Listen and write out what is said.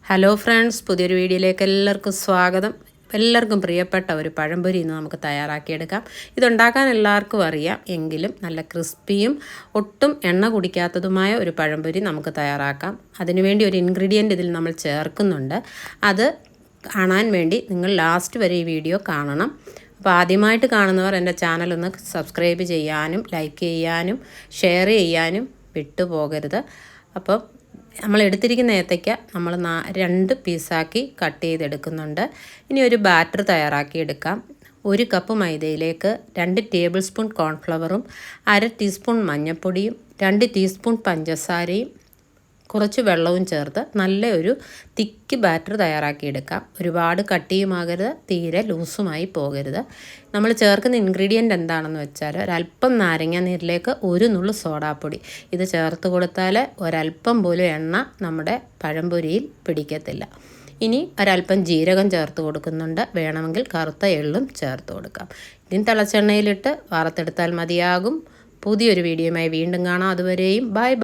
Hello friends, പുതിയൊരു വീഡിയോയിലേക്ക് എല്ലാവർക്കും സ്വാഗതം. എല്ലാവർക്കും പ്രിയപ്പെട്ട ഒരു പഴംപൊരി ഇന്ന് നമുക്ക് തയ്യാറാക്കിയെടുക്കാം. ഇതുണ്ടാക്കാൻ എല്ലാവർക്കും അറിയാം, എങ്കിലും നല്ല ക്രിസ്പിയും ഒട്ടും എണ്ണ കുടിക്കാത്തതുമായ ഒരു പഴംപൊരി നമുക്ക് തയ്യാറാക്കാം. അതിനുവേണ്ടി ഒരു ഇൻഗ്രീഡിയൻ്റ് ഇതിൽ നമ്മൾ ചേർക്കുന്നുണ്ട്. അത് കാണാൻ വേണ്ടി നിങ്ങൾ ലാസ്റ്റ് വരെ ഈ വീഡിയോ കാണണം. അപ്പോൾ ആദ്യമായിട്ട് കാണുന്നവർ എൻ്റെ ചാനലൊന്ന് സബ്സ്ക്രൈബ് ചെയ്യാനും ലൈക്ക് ചെയ്യാനും ഷെയർ ചെയ്യാനും വിട്ടുപോകരുത്. അപ്പോൾ നമ്മൾ എടുത്തിരിക്കുന്ന ഏത്തയ്ക്ക നമ്മൾ 2 പീസാക്കി കട്ട് ചെയ്തെടുക്കുന്നുണ്ട്. ഇനി ഒരു ബാറ്റർ തയ്യാറാക്കി എടുക്കാം. 1 കപ്പ് മൈദയിലേക്ക് 2 ടേബിൾ സ്പൂൺ കോൺഫ്ലവറും 1/2 ടീസ്പൂൺ മഞ്ഞൾപ്പൊടിയും 2 ടീസ്പൂൺ പഞ്ചസാരയും കുറച്ച് വെള്ളവും ചേർത്ത് നല്ല ഒരു തിക്ക് ബാറ്റർ തയ്യാറാക്കിയെടുക്കാം. ഒരുപാട് കട്ടിയുമാകരുത്, തീരെ ലൂസുമായി പോകരുത്. നമ്മൾ ചേർക്കുന്ന ഇൻഗ്രീഡിയൻ്റ് എന്താണെന്ന് വെച്ചാൽ ഒരല്പം നാരങ്ങ നീരിലേക്ക് 1 നുള്ളു സോഡാപ്പൊടി. ഇത് ചേർത്ത് കൊടുത്താൽ ഒരല്പം പോലും എണ്ണ നമ്മുടെ പഴംപൊരിയിൽ പിടിക്കത്തില്ല. ഇനി ഒരല്പം ജീരകം ചേർത്ത് കൊടുക്കുന്നുണ്ട്. വേണമെങ്കിൽ കറുത്ത എള്ളും ചേർത്ത് കൊടുക്കാം. ഇതിന് തിളച്ചെണ്ണയിലിട്ട് വറുത്തെടുത്താൽ മതിയാകും. പുതിയൊരു വീഡിയോയുമായി വീണ്ടും കാണാം. അതുവരെയും ബൈ.